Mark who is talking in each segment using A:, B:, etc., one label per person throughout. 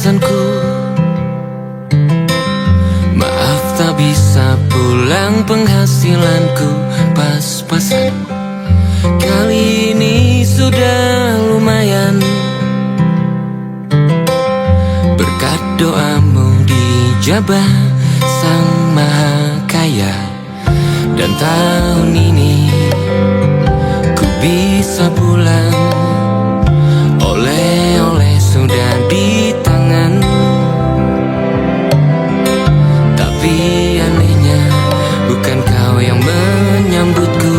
A: pesanku. Maaf tak bisa pulang, penghasilanku pas-pasan. Kali ini sudah lumayan, berkat doamu dijabah Sang Maha Kaya. Dan tahun ini ku bisa pulang, oleh-oleh sudah di tangan. Tapi anehnya bukan kau yang menyambutku.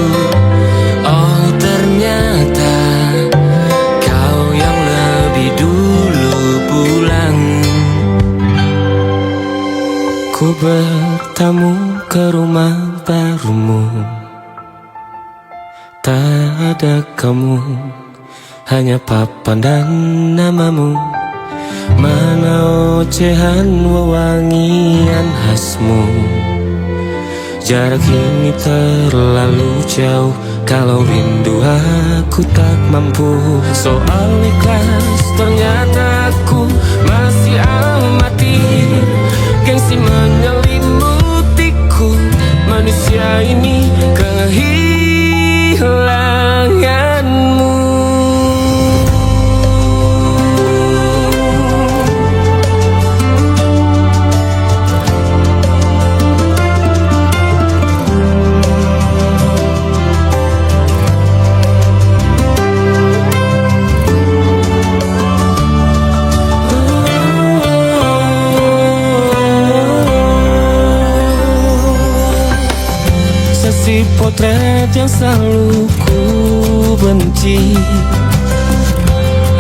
A: Oh ternyata kau yang lebih dulu pulang. Ku bertamu ke rumah barumu, tak ada kamu, hanya papan dan namamu. Mana ocehan wewangian khasmu. Jarak ini terlalu jauh, kalau rindu aku tak mampu. Soal ikhlas ternyata aku masih amati. Gengsi menyelimutiku, manusia ini kehilanganmu. Si potret yang selalu ku benci,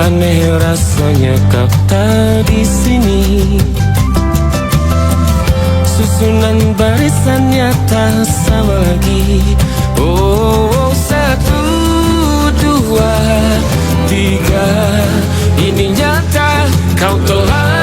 A: aneh rasanya kau tak di sini. Susunan barisannya tak sama lagi. Oh, 1, 2, 3, ini nyata kau telah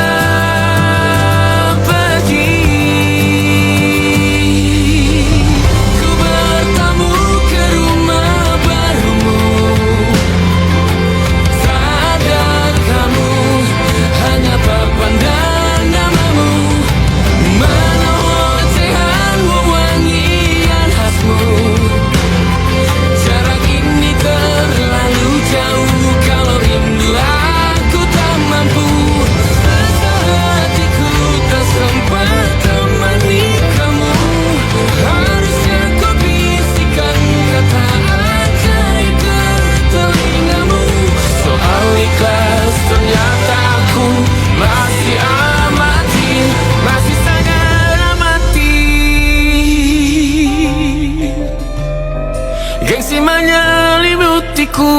A: gengsi menyelimutiku,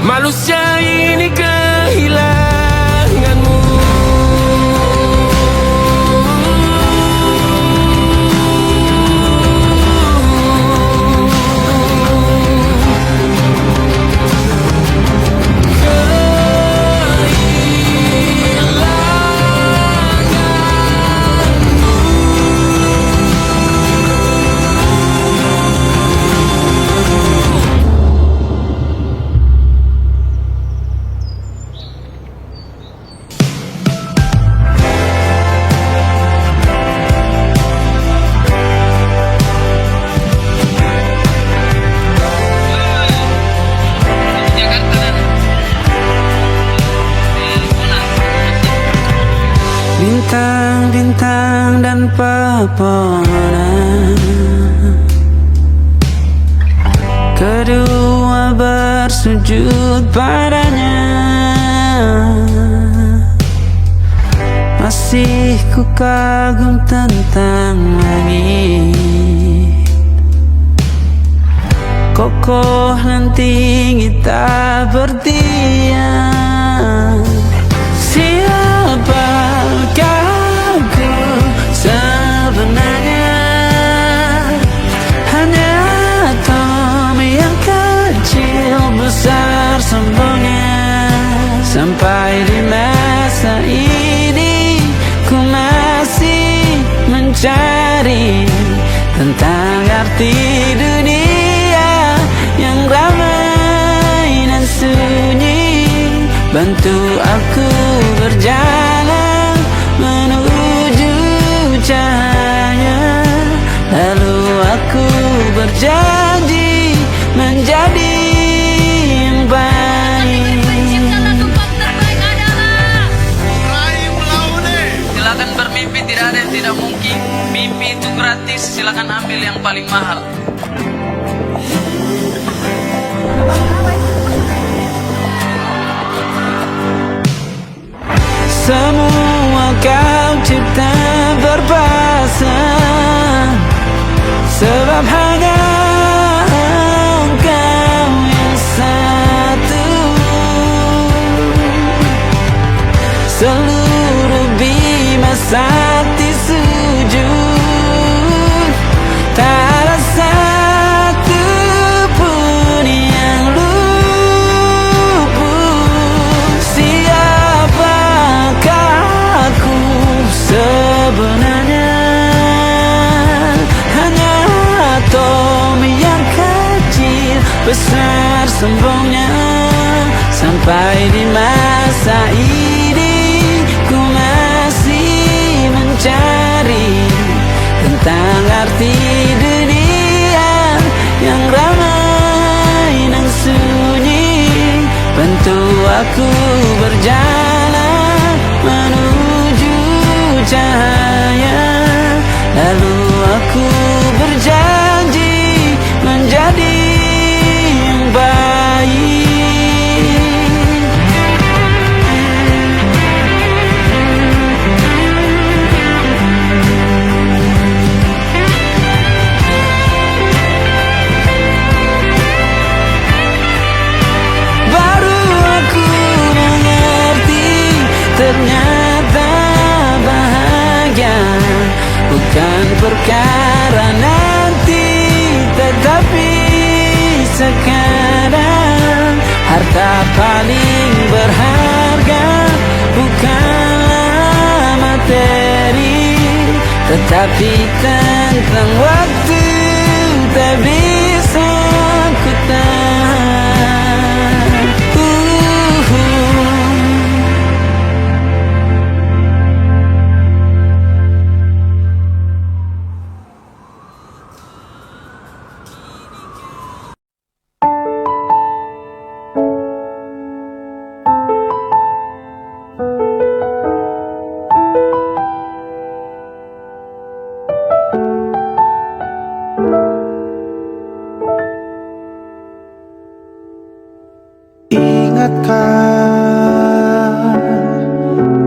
A: manusia ini kehilanganmu. Bintang-bintang dan pepohonan, kedua bersujud padanya. Masih ku kagum tentang langit, kokoh dan tinggi tak berdiam. Siapakah aku sebenarnya? Hanya atom yang kecil besar sombongnya. Sampai di masa ini ku masih mencari tentang arti dunia yang ramai dan sunyi. Bantu aku berjalan
B: silakan ambil yang paling mahal.
A: Semua kau cipta berpasangan, sebab hanya engkau yang satu. Seluruh bima sakti sujud, tak ada satu pun yang luput. Siapakah aku sebenarnya? Hanya atom yang kecil, besar sombongnya. Sampai di masa ini ku masih mencari tentang arti dunia yang ramai dan sunyi. Bantu aku berjalan menuju cahaya, lalu aku berjanji menjadi yang baik. Ternyata bahagia bukan perkara nanti, tetapi sekarang. Harta paling berharga bukanlah materi, tetapi tentang waktu tak bisa ku tahan.
C: Ingatkah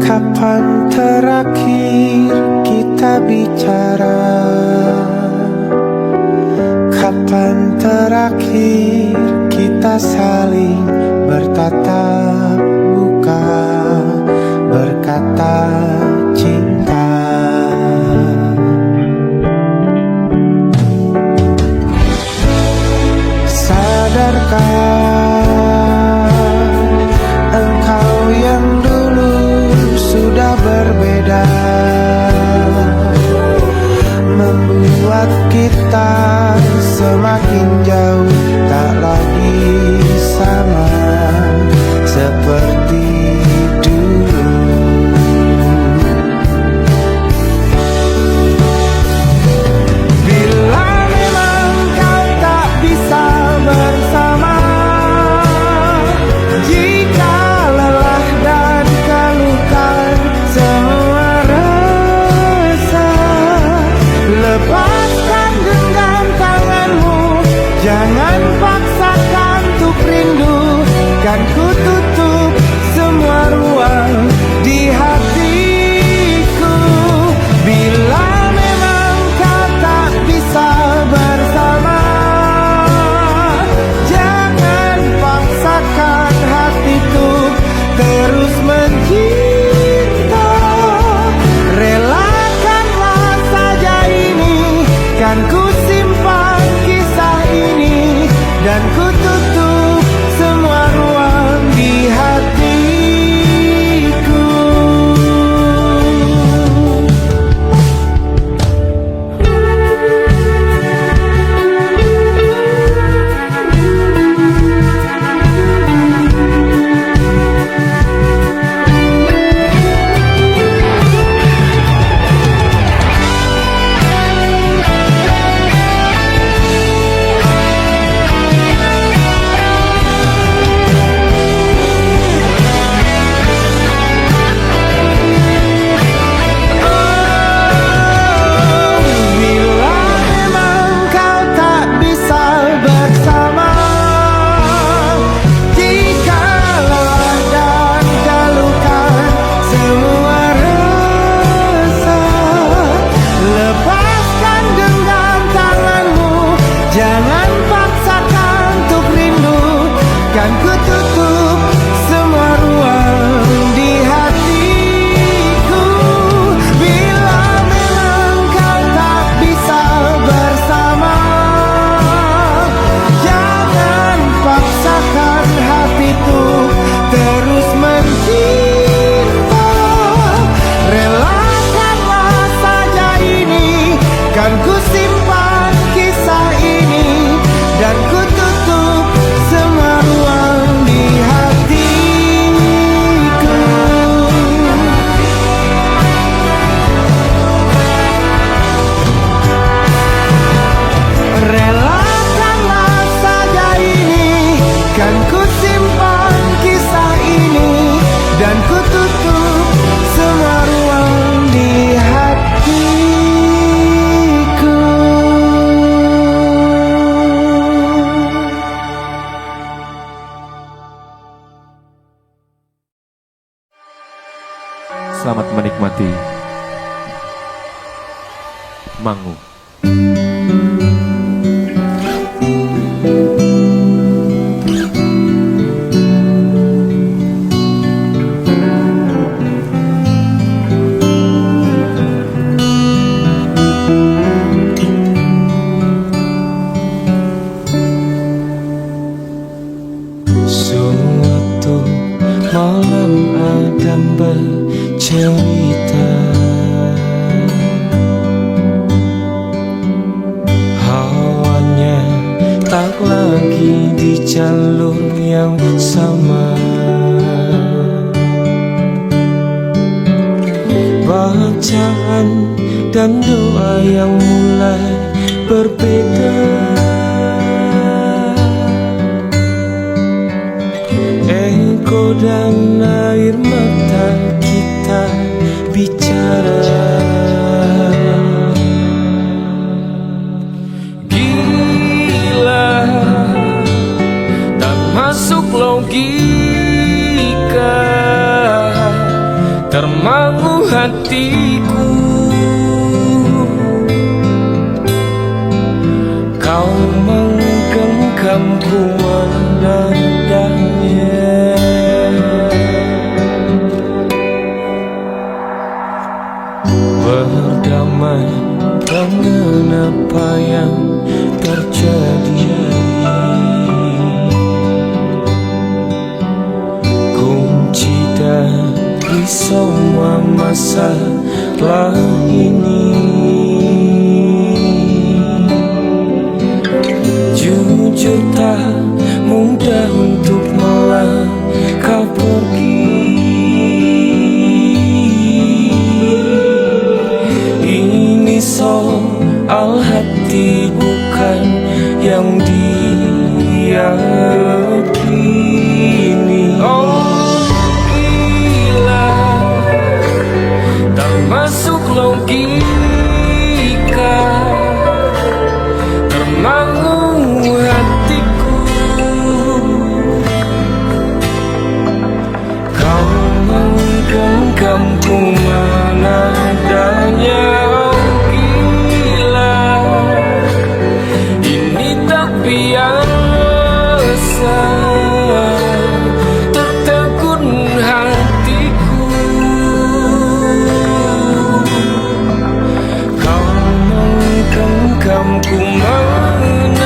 C: kapan terakhir kita bicara? Kapan terakhir kita saling bertatap muka, berkata cinta? Sadarkah berbeda, membuat kita semakin jauh, tak lagi sama seperti dulu. Bila memang kau tak bisa bersama, jika lelah dan keluhkan semua rasa, lepaskan genggam tanganmu, jangan paksakan untuk rindu.
B: Selamat menikmati Mangu.
A: Suatu malam Adam bercerita, hawanya tak lagi di jalur yang sama. Bacaan dan doa yang mulai berbeda. Ego dan air mata kita bicara. Gila, tak masuk logika, termangu hatiku. Kau menggenggamku menendangnya. Berdamai dengan apa yang terjadi. Kunci dari semua masalah ini, jujur tak mudah untuk melangkah pergi. Ini soal hati bukan yang diyakini. Oh gila, tak masuk logika, termangu hatiku. Kau menggenggamku menadanya. Oh gila, ini tak biasa, tertegun hatiku. Kau menggenggamku menadanya.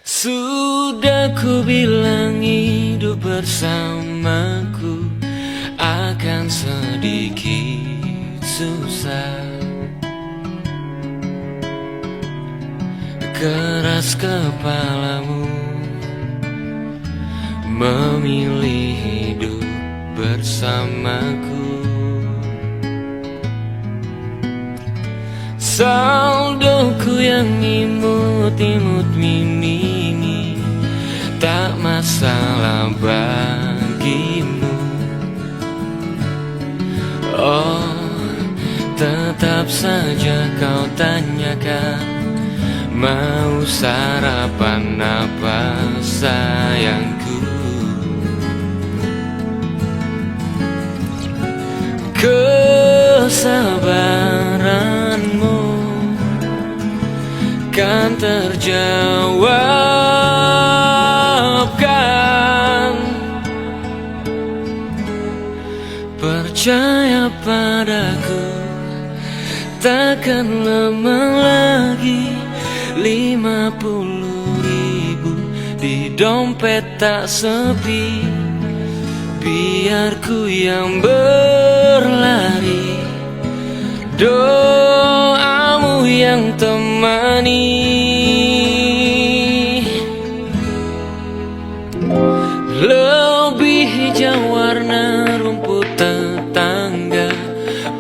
A: Sudah ku bilang hidup bersamaku akan sedikit susah. Keras kepalamu memilih hidup bersamaku. Saldoku yang imut-imut mini tak masalah bagimu. Oh, tetap saja kau tanyakan, mau sarapan apa sayangku. Kesabaranmu kan terjawabkan. Percaya padaku, takkan lama lagi 50.000 di dompet tak sepi. Biar ku yang berlari, doamu yang temani. Lebih hijau warna rumput tetangga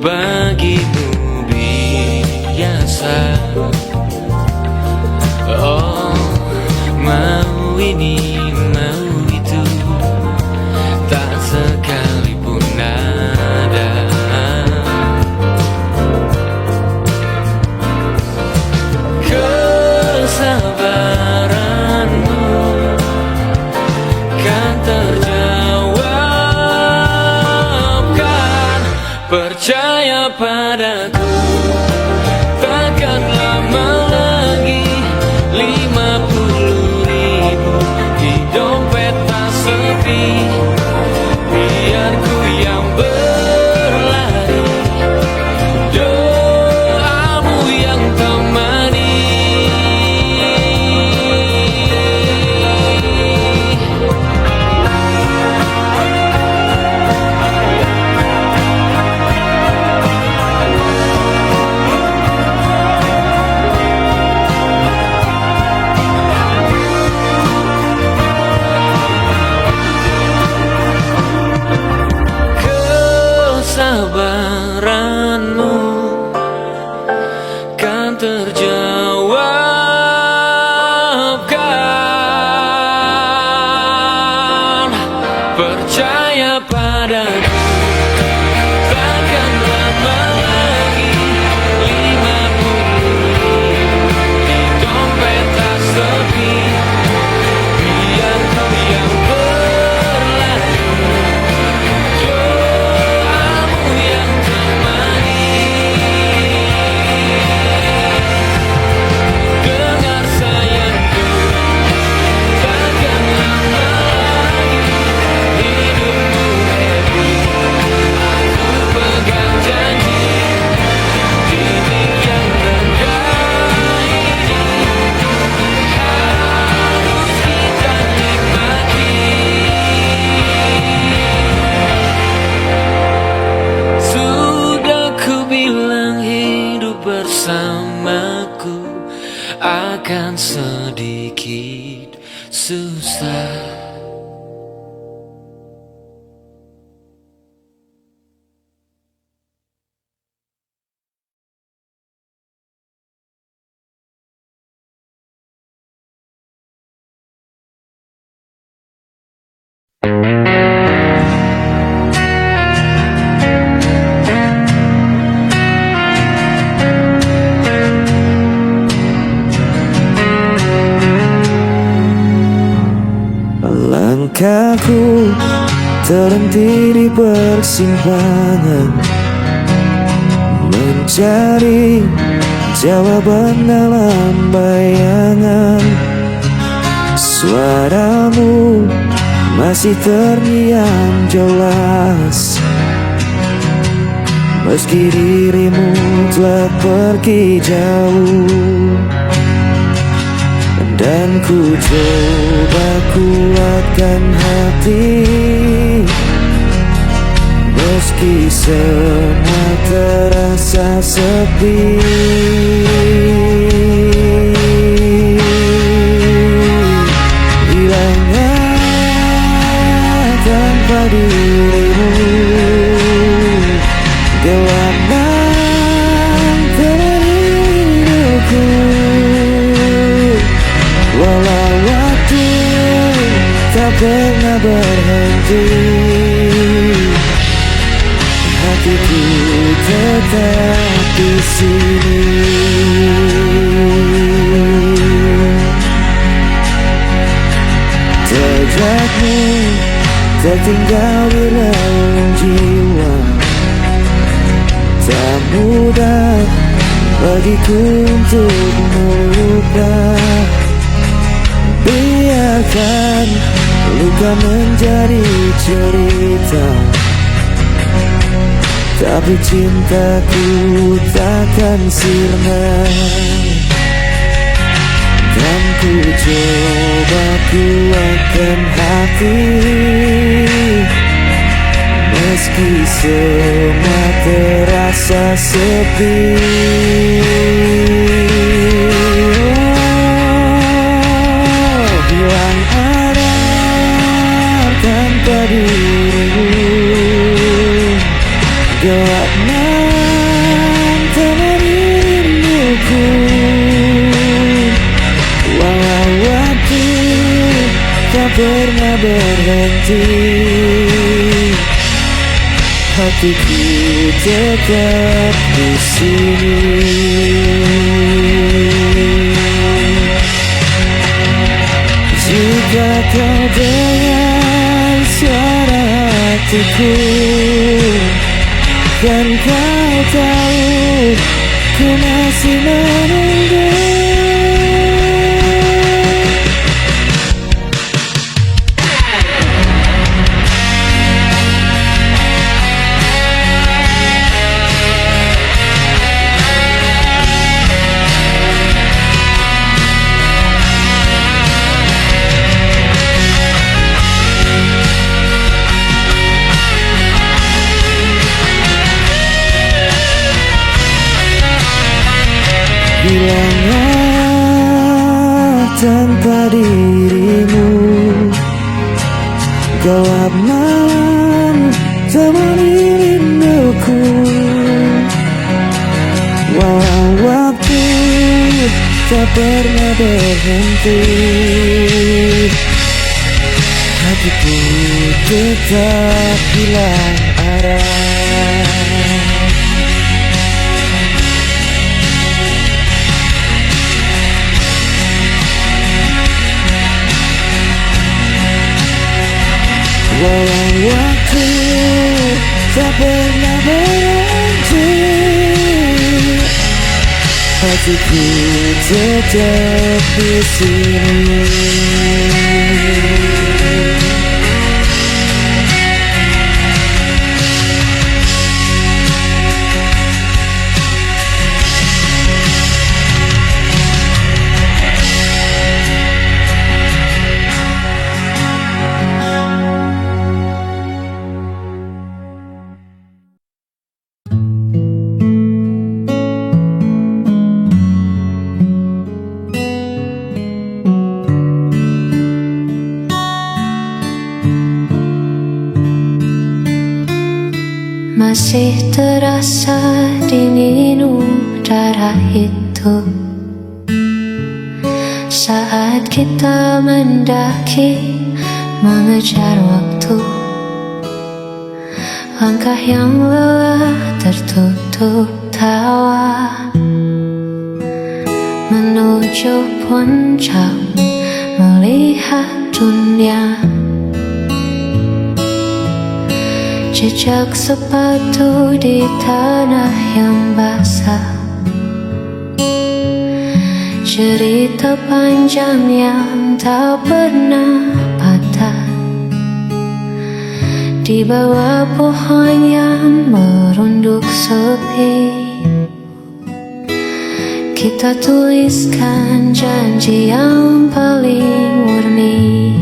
A: bagimu biasa. Oh, mau ini mau itu, tak sekalipun ada. Kesabaranmu kan terjawabkan. Percaya padaku, takkan lama lagi 50.000 di dompet tak sepi. Biar ku yang berlari, doamu yang temani. Kesabaranmu kan terjawabkan. Percaya padaku, takkan lama lagi 50.000 di dompet tak sepi. Biar kau yang berlari, doamu yang temani. Dengar sayangku, takkan lama lagi hidupmu happy. Aku pegang janji, titik yang rendah ini harus kita nikmati. Sudah ku bilang hidup bersamaku akan sedikit susah.
C: Langkahku terhenti di persimpangan, mencari jawaban dalam bayangan. Suaramu masih terdiam jelas, meski dirimu telah pergi jauh. Dan ku coba kuatkan hati, meski semua terasa sepi. Hilangnya tanpa dirimu, gelap dan terlalu tak pernah berhenti. Hatiku tetap di sini. Jejakmu tertinggal di relung jiwa. Tak mudah bagiku untuk melupa. Biarkan luka menjadi cerita, tapi cintaku takkan sirna. Dan ku coba kuatkan hati, meski semua terasa sepi. Hilang arah tanpa dirimu, gelap malam temani rinduku. Walau waktu tak pernah berhenti, hatiku tetap di sini. Jika kau dengar suara hatiku, kan kau tahu ku masih menunggu. Hilanglah tanpa dirimu, gelap malam temani rinduku. Walau waktu tak pernah berhenti, hatiku tetap hilang arah. Walau waktu tak pernah berhenti, hatiku tetap di sini.
D: Masih terasa dingin udara itu saat kita mendaki mengejar waktu. Langkah yang lelah tertutup tawa menuju puncak melihat dunia. Jejak sepatu di tanah yang basah, cerita panjang yang tak pernah patah. Di bawah pohon yang merunduk sepi, kita tuliskan janji yang paling murni.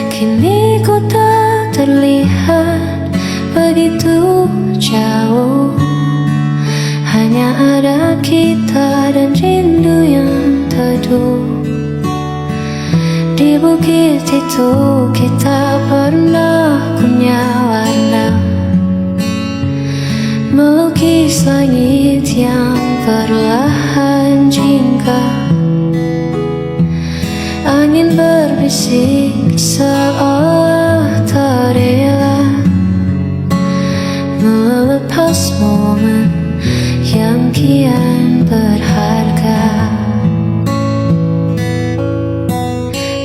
D: Kini ku tak terlihat begitu jauh, hanya ada kita dan rindu yang teduh. Di bukit itu kita pernah punya warna, melukis langit yang perlahan jingga. Angin berbisik seolah tak rela melepas momen yang kian berharga.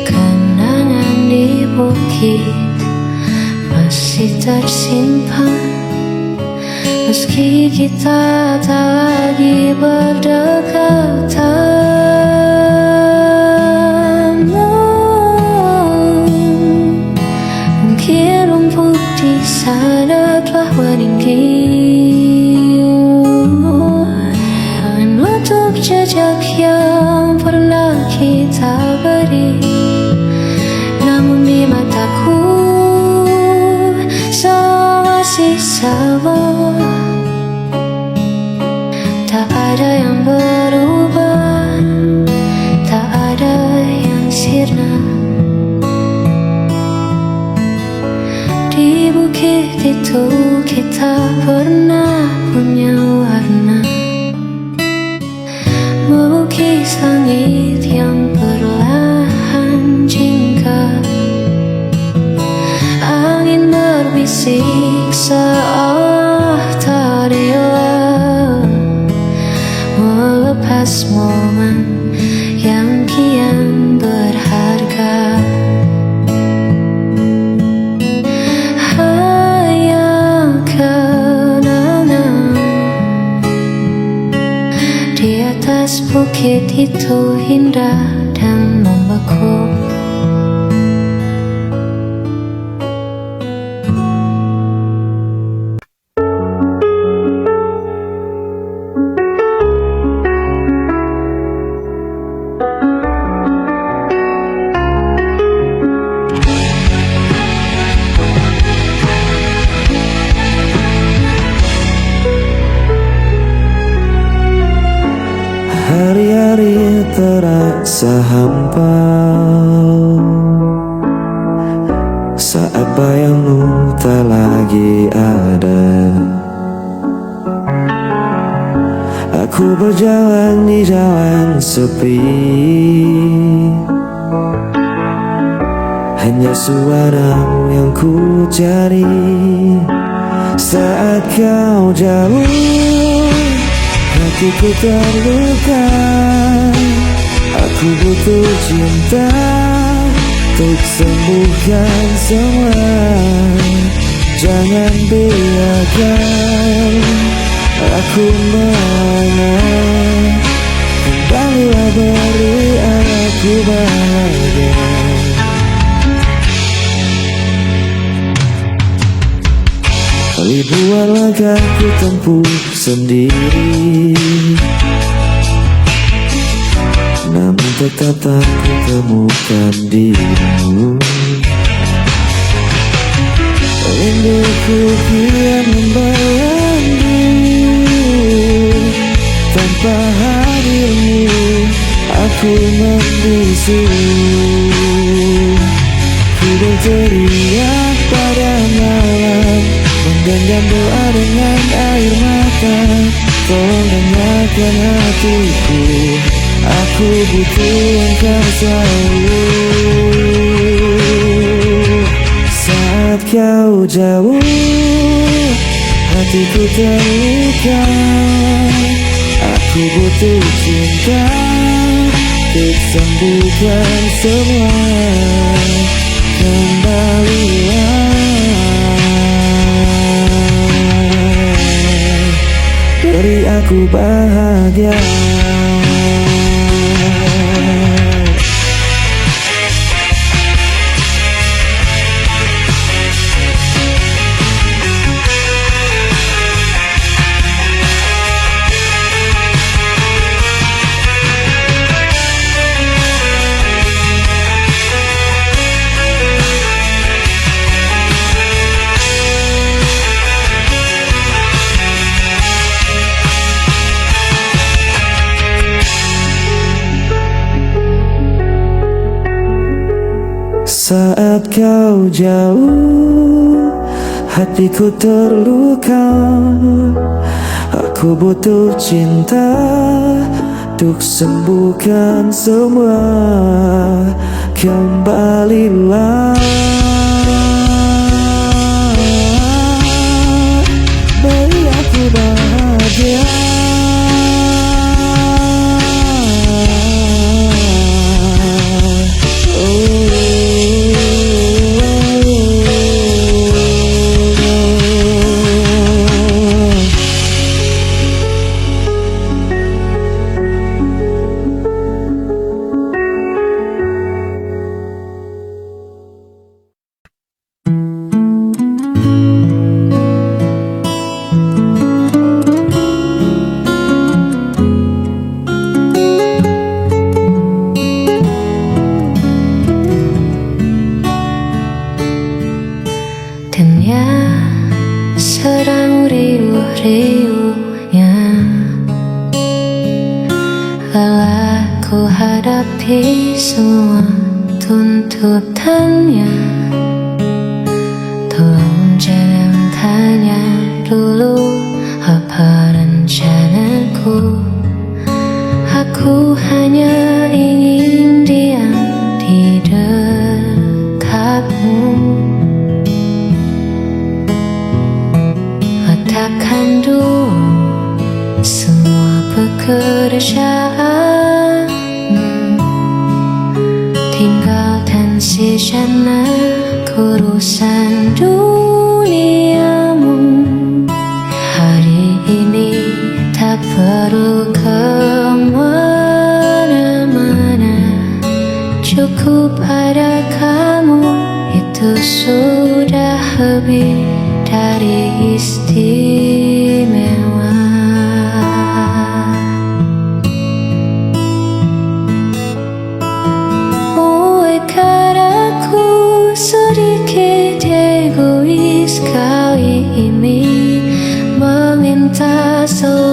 D: Kenangan di bukit masih tersimpan, meski kita tak lagi berdekatan. Mungkin rumput di sana telah meninggi, menutup jejak yang pernah kita beri. Namun di mataku semua masih sama, tak ada yang berubah, tak ada yang sirna. Di bukit itu kita pernah punya warna, melukis langit yang perlahan jingga. Angin berbisik seolah tak rela melepas momen yang kian berharga. Hanya kenangan di atas bukit itu indah dan membeku.
C: Hari-hari terasa hampa saat bayangmu tak lagi ada. Aku berjalan di jalan sepi, hanya suaramu yang ku cari. Saat kau jauh, hatiku terluka. Aku butuh cinta untuk sembuhkan semua. Jangan biarkan aku melana. Kembalilah beri aku bahagia. Ribuan langkah ku tempuh sendiri, namun tetap tak ku temukan dirimu. Rinduku kian membayangi, tanpa hadirmu aku membisu. Ku berteriak pada malam, menggenggam doa dengan air mata. Tolong dengarkan hatiku, aku butuh engkau selalu. Saat kau jauh, hatiku terluka. Aku butuh cinta untuk sembuhkan semua. Kembalilah, beri aku bahagia. Saat kau jauh, hatiku terluka. Aku butuh cinta Untuk sembuhkan semua, kembalilah. Beri aku bahagia.
D: Dunia sedang riuh-riuhnya, lelah ku hadapi semua tuntutannya. Tolong jangan tanya dulu apa rencanaku. Aku hanya ingin diam di dekatmu. Letakkan dulu semua pekerjaan, tinggalkan sejenak urusan duniamu. Hari ini tak perlu kemana-mana, cukup ada kamu, itu sudah lebih dari istimewa. Bukan aku sedikit egois kali ini, meminta selalu